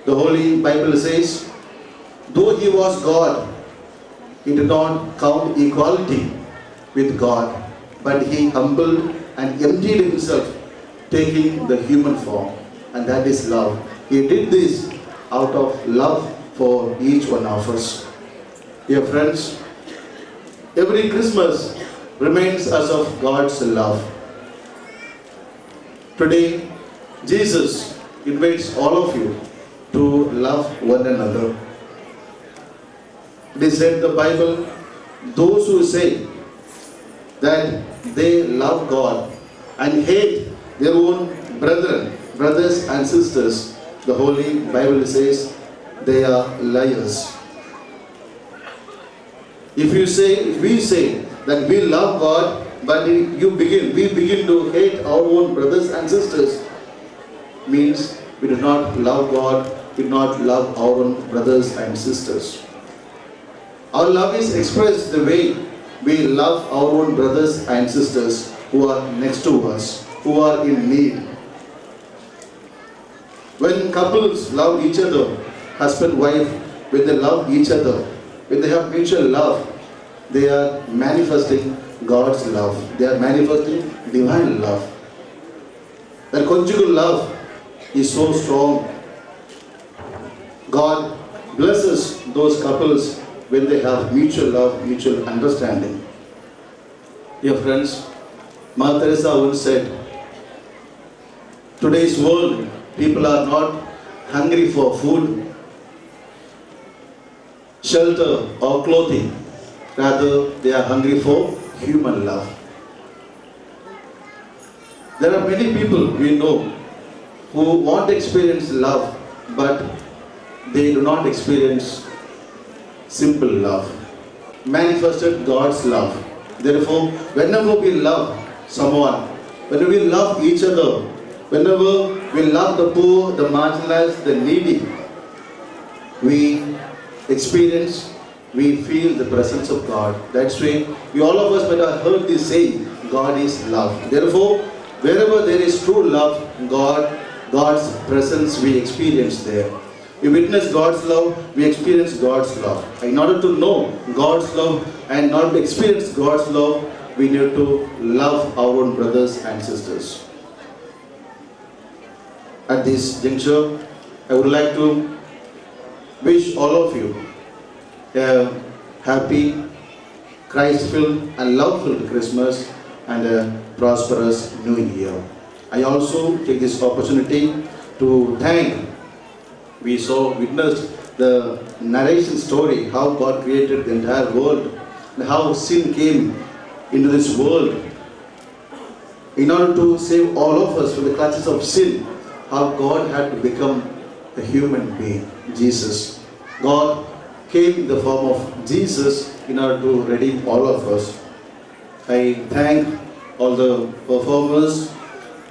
The Holy Bible says, though he was God, he did not count equality with God, but he humbled and emptied himself, taking the human form. And that is love. He did this out of love for each one of us. Dear friends, every Christmas reminds us of God's love. Today, Jesus invites all of you to love one another. It is said in the Bible, those who say that they love God and hate their own brothers and sisters, the Holy Bible says they are liars. If we say that we love God, but we begin to hate our own brothers and sisters, means we do not love God, we do not love our own brothers and sisters. Our love is expressed the way we love our own brothers and sisters who are next to us, who are in need. When couples love each other, husband, wife, when they love each other, when they have mutual love, they are manifesting God's love. They are manifesting divine love. That conjugal love is so strong. God blesses those couples when they have mutual love, mutual understanding. Dear friends, Mother Teresa once said, today's world, people are not hungry for food, shelter or clothing. Rather, they are hungry for human love. There are many people we know who want to experience love, but they do not experience simple love, manifested God's love. Therefore, whenever we love someone, whenever we love each other, whenever we love the poor, the marginalized, the needy, we feel the presence of God. That's why all of us might have heard this saying, God is love. Therefore, wherever there is true love, God's presence we experience there. We witness God's love, we experience God's love. In order to know God's love and not to experience God's love, we need to love our own brothers and sisters. At this juncture, I would like to wish all of you a happy, Christ-filled and love-filled Christmas and a prosperous New Year. I also take this opportunity to thank. We witnessed the narration story, how God created the entire world and how sin came into this world in order to save all of us from the clutches of sin, how God had to become a human being, Jesus. God came in the form of Jesus in order to redeem all of us. I thank all the performers,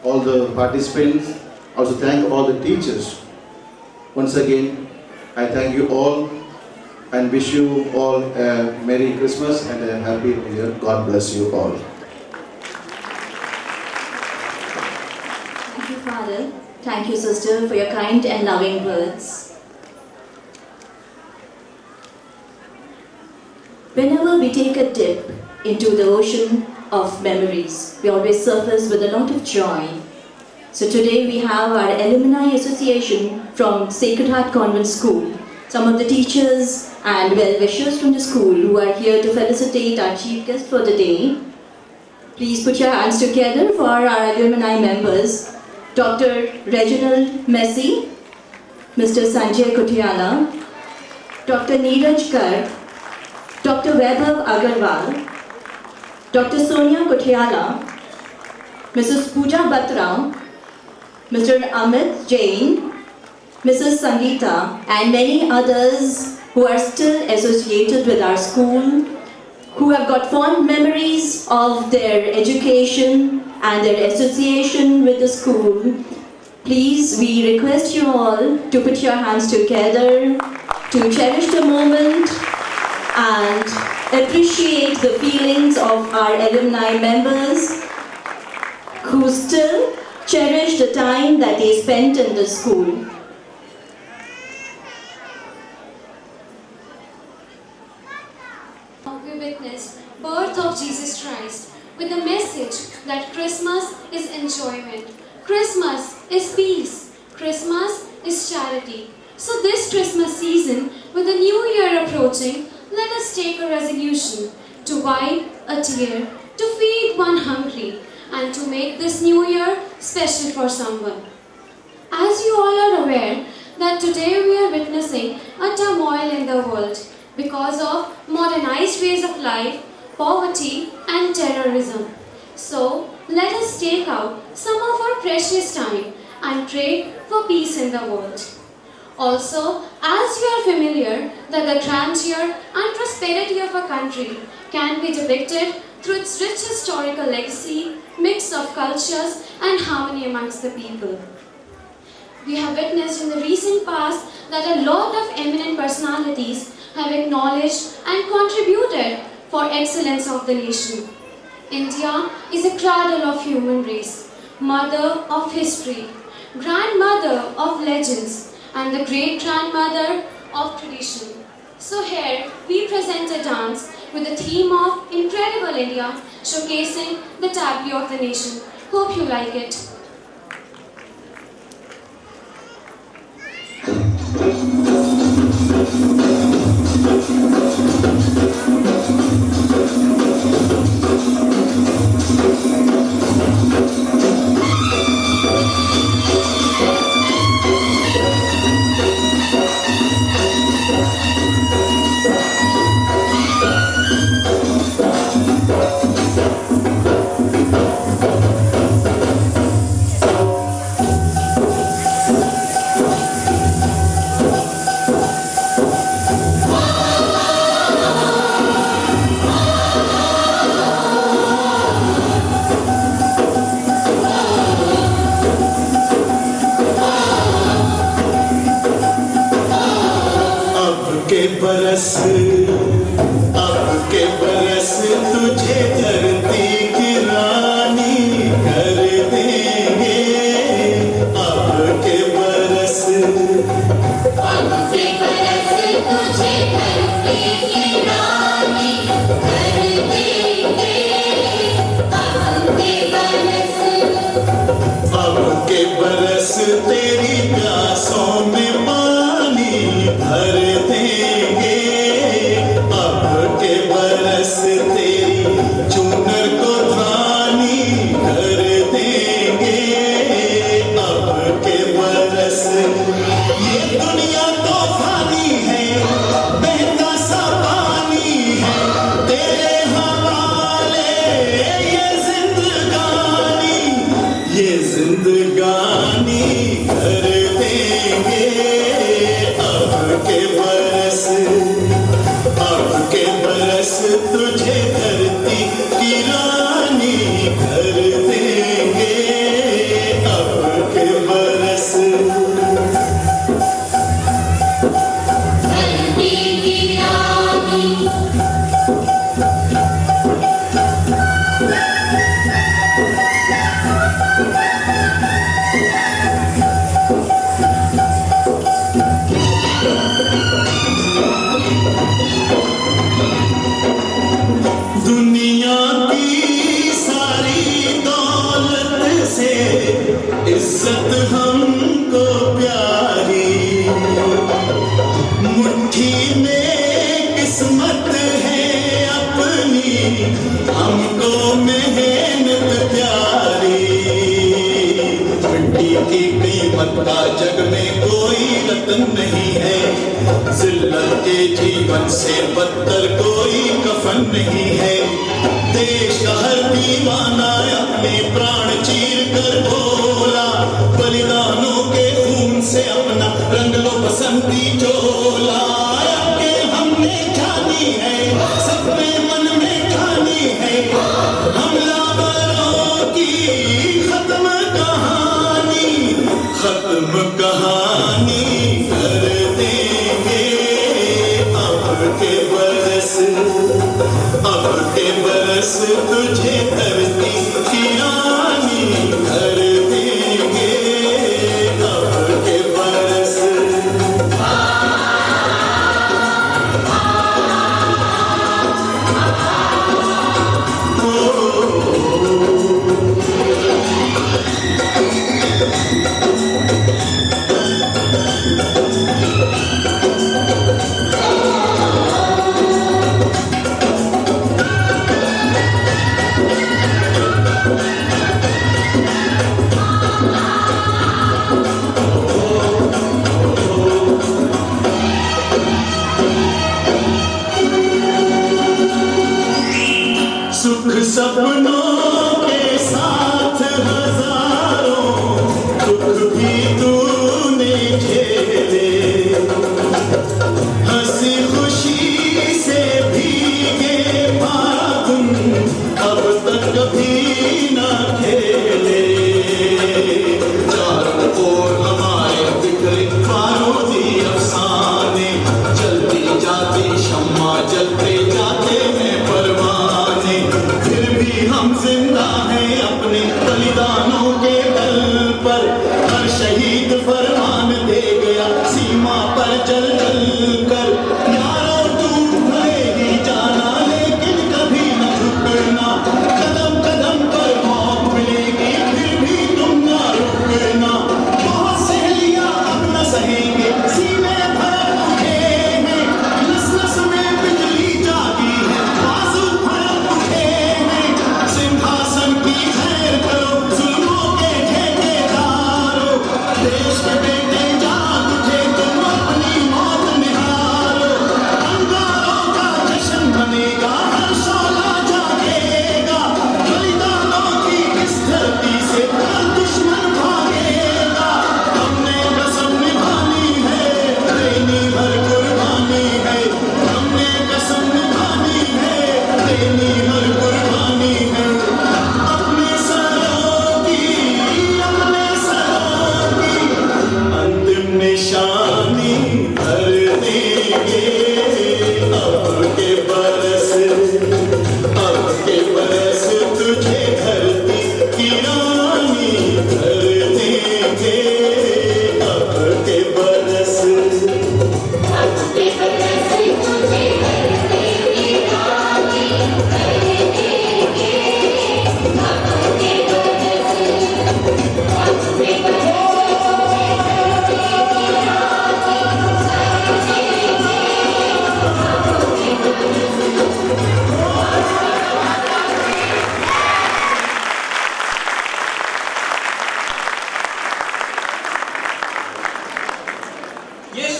all the participants, also thank all the teachers. Once again, I thank you all and wish you all a Merry Christmas and a Happy New Year. God bless you all. Thank you, Father. Thank you, Sister, for your kind and loving words. Whenever we take a dip into the ocean of memories, we always surface with a lot of joy. So today we have our Alumni Association from Sacred Heart Convent School, some of the teachers and well-wishers from the school who are here to felicitate our chief guest for the day. Please put your hands together for our alumni members, Dr. Reginald Messi, Mr. Sanjay Kutiala, Dr. Neeraj Garg, Dr. Vaibhav Agarwal, Dr. Sonia Kutiala, Mrs. Pooja Batra, Mr. Amit Jain, Mrs. Sangeeta, and many others who are still associated with our school, who have got fond memories of their education and their association with the school. Please, we request you all to put your hands together to cherish the moment and appreciate the feelings of our alumni members who still cherish the time that they spent in the school. characterized with the message that Christmas is enjoyment, Christmas is peace, Christmas is charity. So this Christmas season, with the new year approaching, let us take a resolution to wipe a tear, to feed one hungry, and to make this new year special for someone. As you all are aware that today we are witnessing a turmoil in the world because of modernized ways of life, poverty and terrorism. So let us take out some of our precious time and pray for peace in the world. Also, as you are familiar that the grandeur and prosperity of a country can be depicted through its rich historical legacy, mix of cultures and harmony amongst the people. We have witnessed in the recent past that a lot of eminent personalities have acknowledged and contributed for excellence of the nation. India is a cradle of human race, mother of history, grandmother of legends, and the great-grandmother of tradition. So here we present a dance with the theme of Incredible India, showcasing the tableau of the nation. Hope you like it. अब के बरस तुझे धरती की रानी कर देंगे। अब के बरस तुझे धरती की रानी कर देंगे। अब के बरस तेरी प्यासों में पानी भर देंगे। तेरी चूनर को धानी कर देंगे। अब के बरस ये दुनिया तो फानी है, बहता सा पानी है तेरे हवाले। ये जिंदगानी कर देंगे। अब के बरस तुझे धरती की रानी कर देंगे। अब के बरस धरती की रानी। दुनिया की सारी दौलत से इज्जत हमको प्यारी। मुट्ठी में किस्मत है अपनी, हमको मेहनत प्यारी। मिट्टी की कीमत का जग में कोई रतन नहीं है। जिल्लत के जीवन से बदतर कोई कफन नहीं है। देश का हर दीवाना अपने प्राण चीर कर बोला, बलिदानों के खून से अपना रंग लो बसंती चोला। के हमने जानी है, सबने मन में ठानी है, हमलावरों की खत्म कहानी कर देंगे। अब के बरस तुझे धरती की रानी कर देंगे। अब के बरस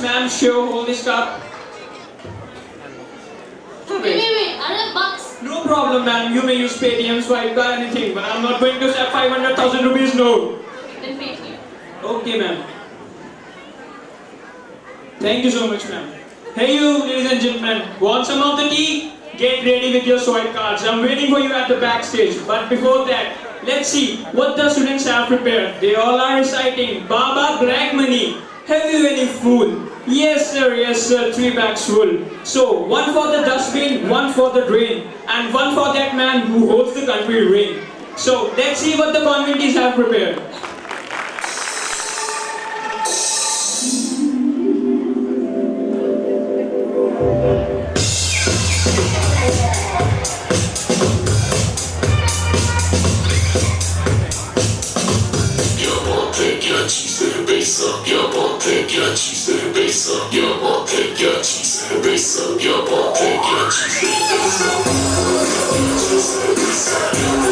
Yes, ma'am, sure, hold this cup. Wait, are bucks? No problem, ma'am. You may use Paytm, swipe card, anything, but I'm not going to accept 500,000 rupees note. Then Paytm. Okay, ma'am. Thank you so much, ma'am. Hey, you, ladies and gentlemen, want some of the tea? Get ready with your swipe cards. I'm waiting for you at the backstage. But before that, let's see what the students have prepared. They all are reciting Baba Black Money. Have you any food? Yes sir, 3 bags full. So, one for the dustbin, one for the drain, and one for that man who holds the country reign. So, let's see what the conventees have prepared. क्या चीज़ है बेसा क्या बात है क्या चीज़ है बेसा क्या बात है क्या चीज़ है बेसा क्या बात है क्या चीज़ है बेसा